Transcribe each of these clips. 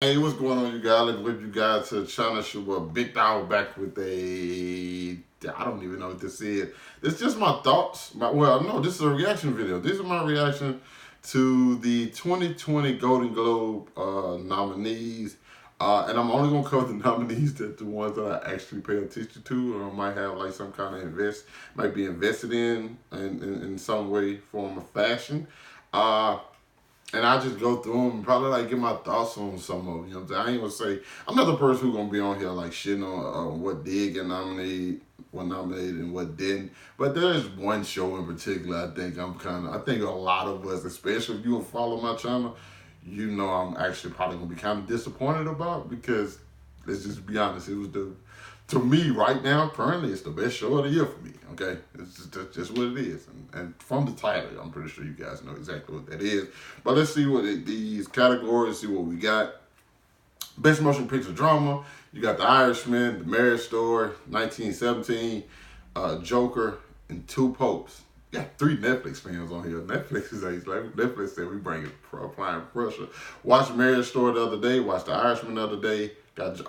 Hey, what's going on, you guys? Let's with you guys to China Show. Big Dog back with I don't even know what this is. It's just my thoughts. No, this is a reaction video. These are my reaction to the 2020 Golden Globe nominees. And I'm only gonna cover the nominees the ones that I actually pay attention to, or might have like some kind of might be invested in some way, form, or fashion. Uh, and I just go through them and probably like get my thoughts on some of them. You know what I'm saying? I ain't gonna say I'm not the person who's gonna be on here like shitting on what did get nominated, what nominated and what didn't. But there's one show in particular I think a lot of us, especially if you follow my channel, you know I'm actually probably gonna be kind of disappointed about because let's just be honest, it was the to me right now currently it's the best show of the year for me. Okay, it's just what it is, and from the title, I'm pretty sure you guys know exactly what that is. But let's see these categories. See what we got. Best motion picture drama. You got The Irishman, The Marriage Story, 1917, Joker, and Two Popes. You got 3 Netflix fans on here. Netflix is like Netflix said we bring it applying pressure. Watched Marriage Story the other day. Watched The Irishman the other day.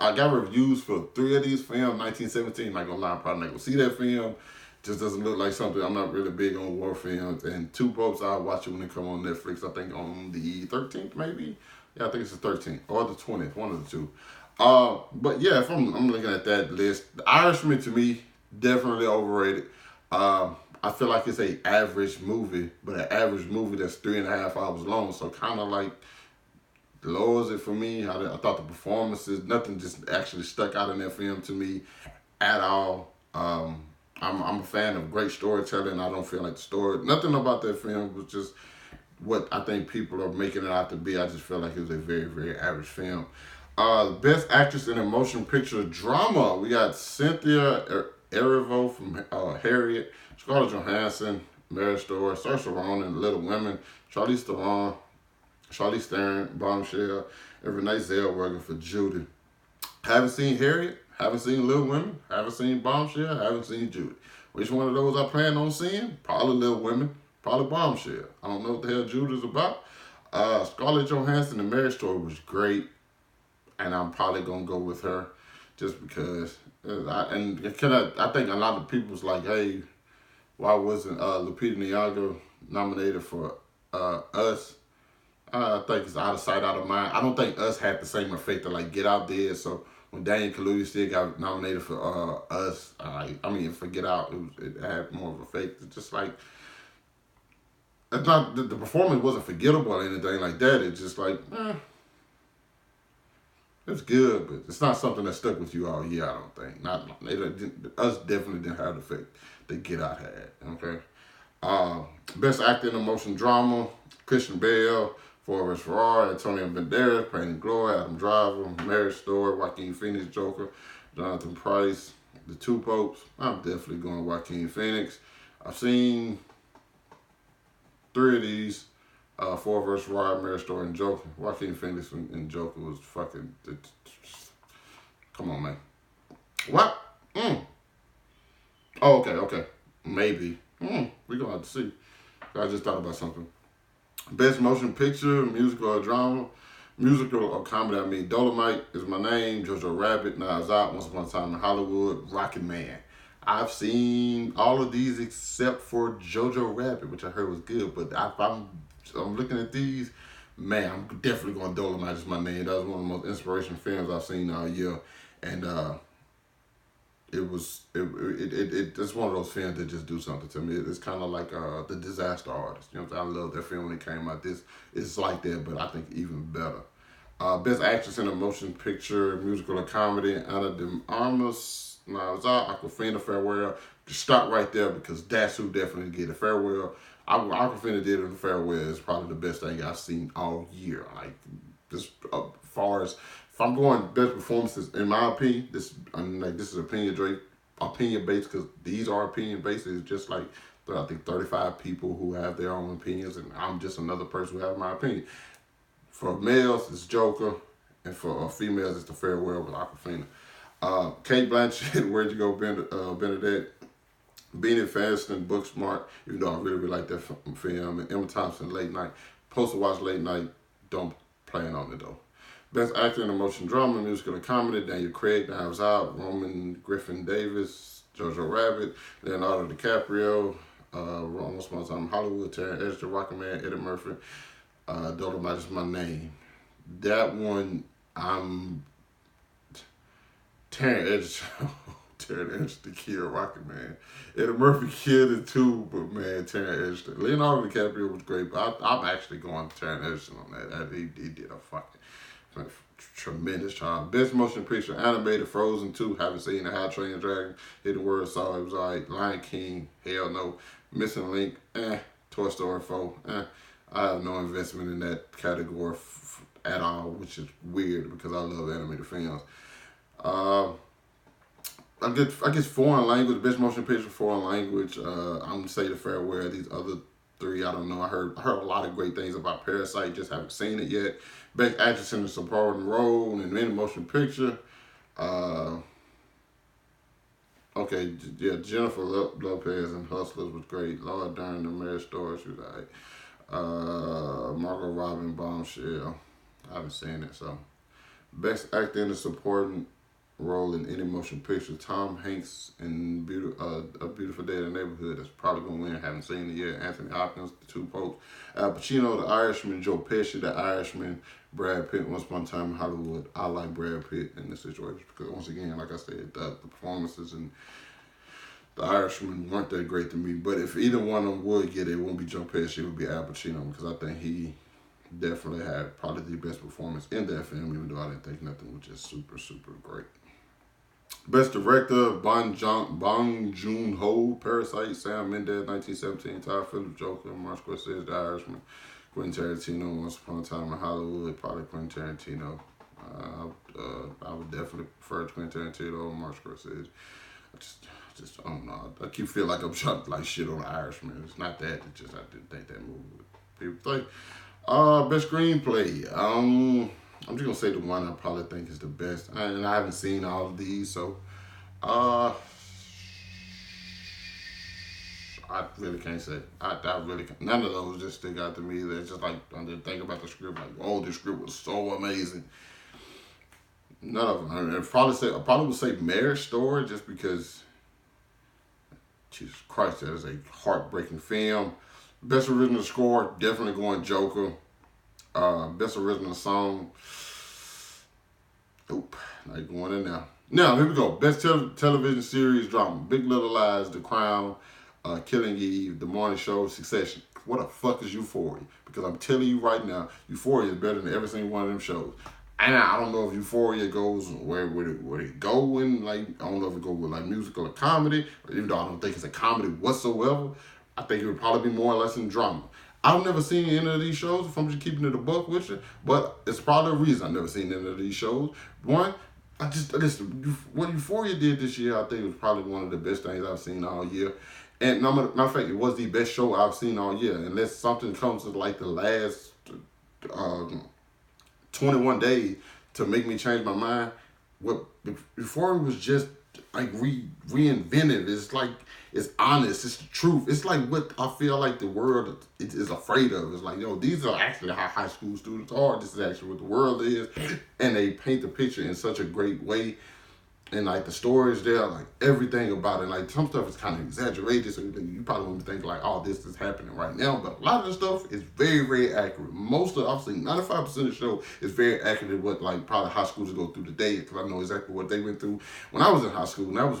I got reviews for 3 of these films. 1917. Not gonna lie, I'm probably not gonna see that film. Just doesn't look like something. I'm not really big on war films. And Two Popes, I'll watch it when they come on Netflix. I think on the 13th, maybe. Yeah, I think it's the 13th or the 20th, one of the two. But yeah, if I'm looking at that list, The Irishman to me definitely overrated. I feel like it's a average movie, but an average movie that's 3.5 hours long. So kind of like lowers it for me. I thought the performances, nothing just actually stuck out in that film to me at all. I'm a fan of great storytelling. I don't feel like the story, nothing about that film was just what I think people are making it out to be. I just feel like it was a very, very average film. Best actress in a motion picture drama. We got Cynthia Erivo from Harriet, Scarlett Johansson, Marriage Story, Saoirse Ronan, Little Women, Charlize Theron, Bombshell, and Renee Zellweger for Judy. Haven't seen Harriet, haven't seen Little Women, haven't seen Bombshell, haven't seen Judy. Which one of those I plan on seeing? Probably Little Women, probably Bombshell. I don't know what the hell Judy's about. Scarlett Johansson, The Marriage Story was great, and I'm probably gonna go with her, just because. I think a lot of people's like, hey, why wasn't Lupita Nyong'o nominated for Us? I think it's out of sight, out of mind. I don't think Us had the same effect that like Get Out did. So when Daniel Kaluuya still got nominated for Us, for Get Out, it had more of an effect. It's just like it's not the performance wasn't forgettable or anything like that. It's just like it's good, but it's not something that stuck with you all year. I don't think. Us definitely didn't have the effect that Get Out had. Okay. Best actor in a motion drama: Christian Bale, Ford vs. Ferrari, Antonio Banderas, Pain and Glory, Adam Driver, Marriage Story, Joaquin Phoenix, Joker, Jonathan Price, The Two Popes. I'm definitely going Joaquin Phoenix. I've seen 3 of these: Ford vs. Ferrari, Marriage Story, and Joker. Joaquin Phoenix and Joker was fucking. Come on, man. What? Oh, okay. Maybe. We gonna have to see. I just thought about something. Best motion picture, musical or drama. Musical or comedy, Dolomite is My Name, Jojo Rabbit, Knives Out, Once Upon a Time in Hollywood, Rocket Man. I've seen all of these except for Jojo Rabbit, which I heard was good, but I'm looking at these, man, I'm definitely going Dolomite is My Name. That was one of the most inspirational films I've seen all year. And it's one of those films that just do something to me. It's kind of like The Disaster Artist. You know what I'm saying? I love that film when it came out. This is like that, but I think even better. Best actress in a motion picture, musical or comedy: Ana de Armas, Knives Out, Awkwafina, Farewell. Just stop right there because that's who definitely get a Farewell. Awkwafina did in Farewell is probably the best thing I've seen all year. Like just as far as if I'm going best performances, in my opinion, this is opinion based because these are opinion based. It's just like I think 35 people who have their own opinions, and I'm just another person who has my opinion. For males, it's Joker, and for females, it's The Farewell with Awkwafina. Kate Blanchett, Where'd You Go, Bernadette, Beanie Feldstein, Booksmart, even though I really like that film, and Emma Thompson, Late Night. Supposed to watch Late Night, don't plan on it though. Best actor in a motion drama, musical, or comedy: Daniel Craig, Knives Out, Roman Griffin Davis, Jojo Rabbit, Leonardo DiCaprio, Once Upon a Time in Hollywood, Taron Egerton, Rocketman, Eddie Murphy, Dolomite Is My Name. That one, I'm Taron Egerton. Taron Egerton killed Rocketman. Eddie Murphy killed it too, but man, Taron Egerton. Leonardo DiCaprio was great, but I'm actually going to Taron Egerton on that. He did a fucking tremendous job. Best motion picture: animated, Frozen 2. Haven't seen it. How to Train Your Dragon. Hit the Word, saw it was alright. Lion King, hell no. Missing Link, Toy Story 4, I have no investment in that category at all, which is weird because I love animated films. I guess foreign language, best motion picture, foreign language. I'm gonna say The Farewell. These other three, I don't know. I heard a lot of great things about Parasite. Just haven't seen it yet. Best actress in a supporting role in any motion picture. Okay, yeah, Jennifer Lopez in Hustlers was great. Laura Dern in Marriage Story, she was alright. Margot Robbie in Bombshell. I haven't seen it, so. Best actor in a supporting role in any motion picture: Tom Hanks in A Beautiful Day in the Neighborhood. That's probably going to win. Haven't seen it yet. Anthony Hopkins, The Two Popes. Al Pacino, The Irishman. Joe Pesci, The Irishman. Brad Pitt, Once Upon a Time in Hollywood. I like Brad Pitt in this situation because, once again, like I said, the performances in The Irishman weren't that great to me. But if either one of them would get it, it wouldn't be Joe Pesci. It would be Al Pacino because I think he definitely had probably the best performance in that film, even though I didn't think nothing was just super, super great. Best Director: Bong Joon-ho, Parasite. Sam Mendes, 1917. Todd Phillips, Joker. Martin Scorsese, The Irishman. Quentin Tarantino, Once Upon a Time in Hollywood. Probably Quentin Tarantino. I would definitely prefer Quentin Tarantino over Martin Scorsese. I don't know. I keep feeling like I'm trying to like shit on The Irishman. It's not that. It's just I didn't think that movie would people think. Best screenplay. I'm just gonna say the one I probably think is the best, and I haven't seen all of these, so I really can't say. I really can't. None of those just stick out to me. They're just like I didn't think about the script. Like, oh, this script was so amazing. None of them. I probably would say Marriage Story, just because. Jesus Christ, that is a heartbreaking film. Best original score, definitely going Joker. Best original song. Nope, not going in now. Now, here we go. Best television series drama: Big Little Lies, The Crown, Killing Eve, The Morning Show, Succession. What the fuck is Euphoria? Because I'm telling you right now, Euphoria is better than every single one of them shows. And I don't know if Euphoria goes where it go in, like, I don't know if it go with like musical or comedy, even though I don't think it's a comedy whatsoever. I think it would probably be more or less in drama. I've never seen any of these shows, if I'm just keeping it a buck with you, but it's probably a reason I've never seen any of these shows. One, what Euphoria did this year, I think it was probably one of the best things I've seen all year. And matter of fact, it was the best show I've seen all year. Unless something comes to like the last 21 days to make me change my mind. What Euphoria was just like reinvented. It's like, it's honest, it's the truth. It's like what I feel like the world is afraid of. It's like, these are actually how high school students are. This is actually what the world is. And they paint the picture in such a great way. And like the stories there, like everything about it, like some stuff is kind of exaggerated, so you probably wouldn't think like, oh, this is happening right now. But a lot of the stuff is very, very accurate. Most of, I've seen 95% of the show is very accurate at what like probably high schoolers go through today, because I know exactly what they went through when I was in high school, and that was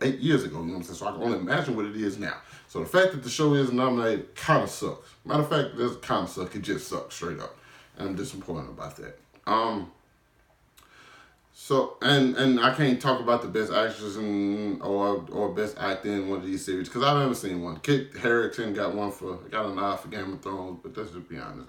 8 years ago. You know what I'm saying? So I can only imagine what it is now. So the fact that the show is nominated kind of sucks. Matter of fact, it doesn't kind of suck. It just sucks straight up, and I'm disappointed about that. So and I can't talk about the best actress or best actor in one of these series because I've never seen one. Kit Harington got a nod for Game of Thrones, but let's just be honest,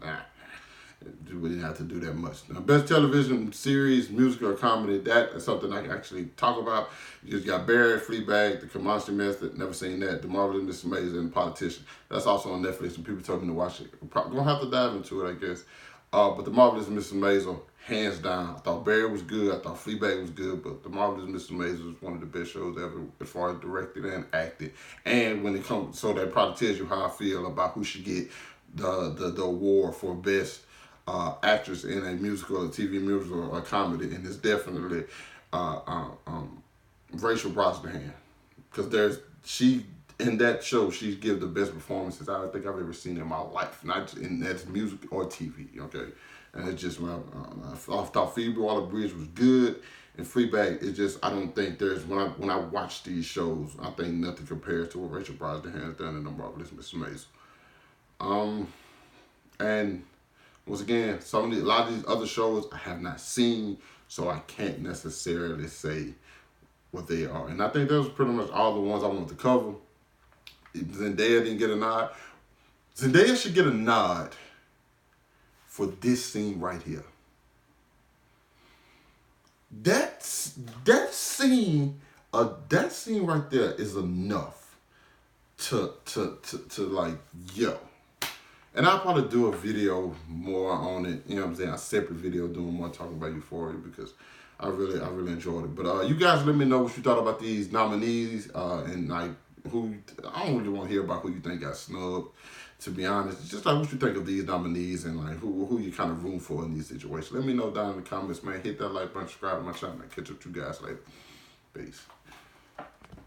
we didn't have to do that much. Now, best television series, musical or comedy, that is something I can actually talk about. You just got Barry, Fleabag, The Comanche Method, never seen that. The Marvelous Mrs. Maisel, and The Politician. That's also on Netflix, and people told me to watch it. I'm probably gonna have to dive into it, I guess. But The Marvelous Mrs. Maisel, hands down. I thought Barry was good. I thought Fleabag was good. But The Marvelous Mrs. Maisel was one of the best shows ever as far as directed and acted. And when it comes, so that probably tells you how I feel about who should get the award for best actress in a musical, a TV musical, or a comedy, and it's definitely Rachel Brosnahan, because she in that show she gives the best performances I think I've ever seen in my life, not in that's music or TV. Okay, and it's just I thought Phoebe Waller-Bridge was good, and Fleabag. It's just I don't think there's when I watch these shows, I think nothing compares to what Rachel Brosnahan has done in The Marvelous Mrs. Maisel. And once again, a lot of these other shows I have not seen, so I can't necessarily say what they are. And I think those are pretty much all the ones I wanted to cover. Zendaya didn't get a nod. Zendaya should get a nod for this scene right here. That scene right there is enough to like, yo. And I'll probably do a video more on it, you know what I'm saying, a separate video doing more talking about Euphoria, because I really enjoyed it. But you guys let me know what you thought about these nominees, and like I don't really want to hear about who you think got snubbed, to be honest. It's just like what you think of these nominees, and like who you kind of room for in these situations. Let me know down in the comments, man. Hit that like button, subscribe to my channel, and catch up with you guys later. Peace.